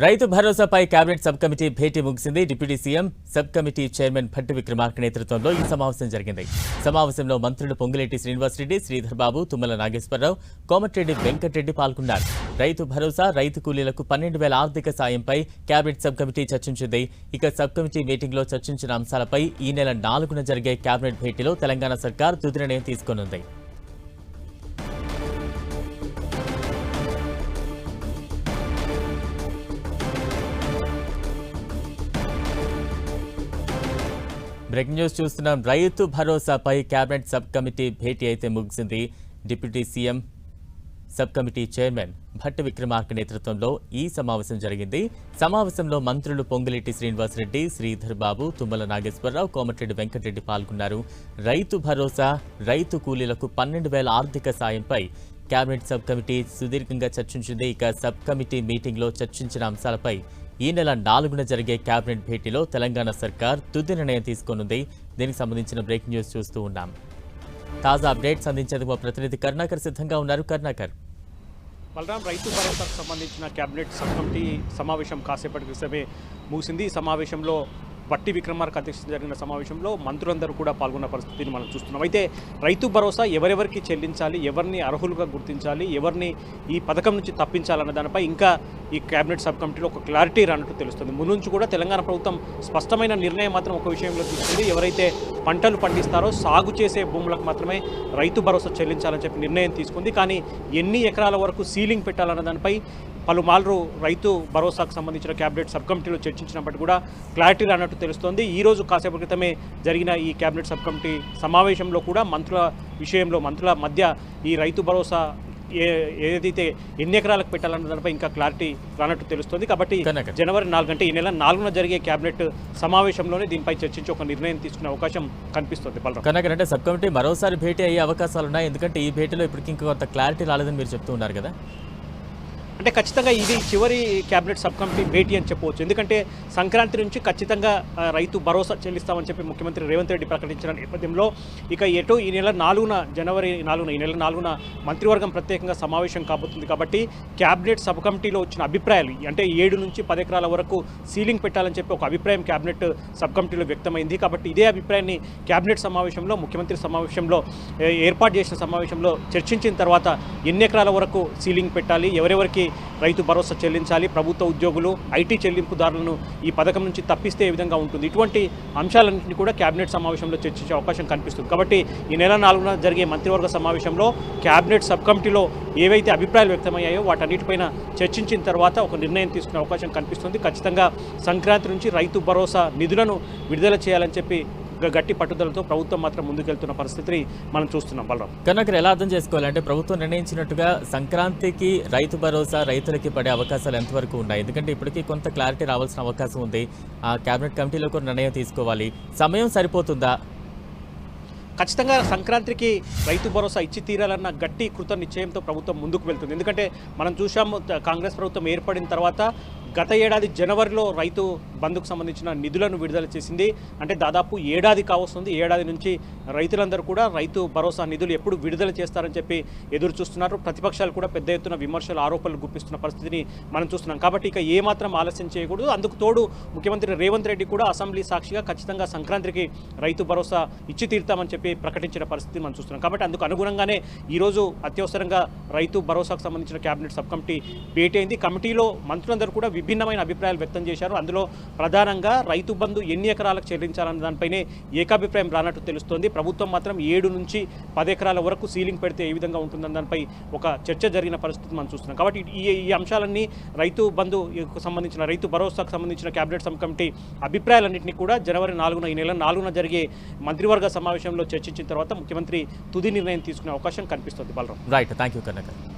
రైతు భరోసాపై cabinet sub committee భేటీ ముగిసింది. Deputy CM sub committee chairman Bhatti Vikramarka నేతృత్వంలో ఈ సమావేశం జరిగింది. సమావేశంలో మంత్రులు పొంగులేటి శ్రీనివాసరెడ్డి, శ్రీధర్ బాబు, తుమ్మల నాగేశ్వరరావు, కోమటిరెడ్డి వెంకటరెడ్డి పాల్గొన్నారు. రైతు భరోసా, రైతు కూలీలకు 12,000 ఆర్థిక సాయంపై కేబినెట్ సబ్ కమిటీ చర్చించింది. ఇక సబ్ కమిటీ మీటింగ్లో చర్చించిన అంశాలపై ఈ నెల 4న జరిగే కేబినెట్ భేటీలో తెలంగాణ సర్కార్ తుది నిర్ణయం తీసుకోనుంది. బ్రేకింగ్ న్యూస్ చూస్తున్నాం. రైతు భరోసాపై కేబినెట్ సబ్ కమిటీ భేటీ అయితే ముగిసింది. Deputy CM sub committee chairman Bhatti Vikramarka నేతృత్వంలో ఈ సమావేశం జరిగింది. సమావేశంలో మంత్రులు పొంగులేటి శ్రీనివాసరెడ్డి, శ్రీధర్ బాబు, తుమ్మల నాగేశ్వరరావు, కోమటిరెడ్డి వెంకటరెడ్డి పాల్గొన్నారు. రైతు భరోసా, రైతు కూలీలకు 12,000 ఆర్థిక సాయంపై కేబినెట్ సబ్ కమిటీ సుదీర్ఘంగా చర్చించింది. ఇక సబ్ కమిటీ మీటింగ్లో చర్చించిన అంశాలపై ఈ నెల 4న జరిగే కేబినెట్ భేటీలో తెలంగాణ సర్కార్ తుది నిర్ణయం తీసుకోనుంది. దీనికి సంబంధించిన బ్రేకింగ్ న్యూస్ చూస్తూ ఉన్నాం. తాజా అప్డేట్స్ అందించేందుకు మా ప్రతినిధి కరుణాకర్ సిద్ధంగా ఉన్నారు. కరుణాకర్, బలరాం, రైతు భరోసాకు సంబంధించిన కేబినెట్ సబ్ కమిటీ సమావేశం కాసేపటి క్రితమే ముగిసింది. ఈ సమావేశంలో భట్టి విక్రమార్క అధ్యక్షతన జరిగిన సమావేశంలో మంత్రులందరూ కూడా పాల్గొన్న పరిస్థితిని మనం చూస్తున్నాం. అయితే రైతు భరోసా ఎవరెవరికి చెల్లించాలి, ఎవరిని అర్హులుగా గుర్తించాలి, ఎవరిని ఈ పథకం నుంచి తప్పించాలన్న దానిపై ఇంకా ఈ కేబినెట్ సబ్ కమిటీలో ఒక క్లారిటీ రానట్టు తెలుస్తుంది. ముందు కూడా తెలంగాణ ప్రభుత్వం స్పష్టమైన నిర్ణయం మాత్రం ఒక విషయంలో తీసుకుంది. ఎవరైతే పంటలు పండిస్తారో సాగు చేసే భూములకు మాత్రమే రైతు భరోసా చెల్లించాలని చెప్పి నిర్ణయం తీసుకుంది. కానీ ఎన్ని ఎకరాల వరకు సీలింగ్ పెట్టాలన్న దానిపై పలుమార్లు రైతు భరోసాకు సంబంధించిన కేబినెట్ సబ్ కమిటీలో చర్చించినప్పటికీ కూడా క్లారిటీ రానట్టు తెలుస్తోంది. ఈరోజు కాసేపు క్రితమే జరిగిన ఈ కేబినెట్ సబ్ కమిటీ సమావేశంలో కూడా మంత్రుల మధ్య ఈ రైతు భరోసా ఏదైతే ఎన్ని ఎకరాలకు పెట్టాలన్న దానిపై ఇంకా క్లారిటీ రానట్టు తెలుస్తుంది. కాబట్టి జనవరి 4 అంటే ఈ నెల 4న జరిగే కేబినెట్ సమావేశంలోనే దీనిపై చర్చించి ఒక నిర్ణయం తీసుకునే అవకాశం కనిపిస్తుంది. బలరాం, అంటే సబ్ కమిటీ మరోసారి భేటీ అయ్యే అవకాశాలు ఉన్నాయి. ఎందుకంటే ఈ భేటీలో ఇప్పటికి ఇంకా కొంత క్లారిటీ రాలేదని మీరు చెప్తూ ఉన్నారు కదా. అంటే ఖచ్చితంగా ఇది చివరి కేబినెట్ సబ్ కమిటీ భేటీ అని చెప్పవచ్చు. ఎందుకంటే సంక్రాంతి నుంచి ఖచ్చితంగా రైతు భరోసా చెల్లిస్తామని చెప్పి ముఖ్యమంత్రి రేవంత్ రెడ్డి ప్రకటించిన నేపథ్యంలో ఇక ఎటు ఈ నెల 4న జనవరి 4న ఈ నెల 4న మంత్రివర్గం ప్రత్యేకంగా సమావేశం కాబోతుంది. కాబట్టి కేబినెట్ సబ్ కమిటీలో వచ్చిన అభిప్రాయాలు అంటే 7 నుంచి 10 ఎకరాల వరకు సీలింగ్ పెట్టాలని చెప్పి ఒక అభిప్రాయం కేబినెట్ సబ్ కమిటీలో వ్యక్తమైంది. కాబట్టి ఇదే అభిప్రాయాన్ని కేబినెట్ సమావేశంలో ముఖ్యమంత్రి సమావేశంలో ఏర్పాటు చేసిన సమావేశంలో చర్చించిన తర్వాత ఎన్ని ఎకరాల వరకు సీలింగ్ పెట్టాలి, ఎవరెవరికి రైతు భరోసా చెల్లించాలి, ప్రభుత్వ ఉద్యోగులు, ఐటీ చెల్లింపుదారులను ఈ పథకం నుంచి తప్పిస్తే ఏ విధంగా ఉంటుంది, ఇటువంటి అంశాలన్నింటినీ కూడా కేబినెట్ సమావేశంలో చర్చించే అవకాశం కనిపిస్తుంది. కాబట్టి ఈ నెల 4న జరిగే మంత్రివర్గ సమావేశంలో కేబినెట్ సబ్ కమిటీలో ఏవైతే అభిప్రాయాలు వ్యక్తమయ్యాయో వాటన్నిటిపైన చర్చించిన తర్వాత ఒక నిర్ణయం తీసుకునే అవకాశం కనిపిస్తుంది. ఖచ్చితంగా సంక్రాంతి నుంచి రైతు భరోసా నిధులను విడుదల చేయాలని చెప్పి గట్టి పట్టుదలతో ప్రభుత్వం మాత్రం ముందుకెళ్తున్న పరిస్థితిని మనం చూస్తున్నాం. బలరాం, కనుక ఎలా అర్థం చేసుకోవాలంటే ప్రభుత్వం నిర్ణయించినట్టుగా సంక్రాంతికి రైతు భరోసా రైతులకి పడే అవకాశాలు ఎంతవరకు ఉన్నాయి? ఎందుకంటే ఇప్పటికీ కొంత క్లారిటీ రావాల్సిన అవకాశం ఉంది. ఆ కేబినెట్ కమిటీలో కూడా నిర్ణయం తీసుకోవాలి. సమయం సరిపోతుందా? ఖచ్చితంగా సంక్రాంతికి రైతు భరోసా ఇచ్చి తీరాలన్న గట్టి కృత నిశ్చయంతో ప్రభుత్వం ముందుకు వెళ్తుంది. ఎందుకంటే మనం చూసాము కాంగ్రెస్ ప్రభుత్వం ఏర్పడిన తర్వాత గత ఏడాది జనవరిలో రైతు బంధుకు సంబంధించిన నిధులను విడుదల చేసింది. అంటే దాదాపు ఏడాది కావస్తుంది. ఏడాది నుంచి రైతులందరూ కూడా రైతు భరోసా నిధులు ఎప్పుడు విడుదల చేస్తారని చెప్పి ఎదురు చూస్తున్నారు. ప్రతిపక్షాలు కూడా పెద్ద ఎత్తున విమర్శలు, ఆరోపణలు గుప్పిస్తున్న పరిస్థితిని మనం చూస్తున్నాం. కాబట్టి ఇక ఏమాత్రం ఆలస్యం చేయకూడదు. అందుకు తోడు ముఖ్యమంత్రి రేవంత్ రెడ్డి కూడా అసెంబ్లీ సాక్షిగా ఖచ్చితంగా సంక్రాంతికి రైతు భరోసా ఇచ్చి తీరుతామని చెప్పి ప్రకటించిన పరిస్థితిని మనం చూస్తున్నాం. కాబట్టి అందుకు అనుగుణంగానే ఈరోజు అత్యవసరంగా రైతు భరోసాకు సంబంధించిన కేబినెట్ సబ్ కమిటీ భేటీ అయింది. కమిటీలో మంత్రులందరూ కూడా విభిన్నమైన అభిప్రాయాలు వ్యక్తం చేశారు. అందులో ప్రధానంగా రైతు బంధు ఎన్ని ఎకరాలకు చెల్లించాలన్న దానిపైనే ఏకాభిప్రాయం రానట్టు తెలుస్తోంది. ప్రభుత్వం మాత్రం 7 నుంచి 10 ఎకరాల వరకు సీలింగ్ పెడితే ఏ విధంగా ఉంటుందన్న దానిపై ఒక చర్చ జరిగిన పరిస్థితి మనం చూస్తున్నాం. కాబట్టి ఈ అంశాలన్నీ రైతు బంధుకు సంబంధించిన రైతు భరోసాకు సంబంధించిన కేబినెట్ సబ్ కమిటీ అభిప్రాయాలన్నింటినీ కూడా జనవరి 4న ఈ నెల 4న జరిగే మంత్రివర్గ సమావేశంలో చర్చించిన తర్వాత ముఖ్యమంత్రి తుది నిర్ణయం తీసుకునే అవకాశం కనిపిస్తుంది. Balaram, right, thank you Karunakar.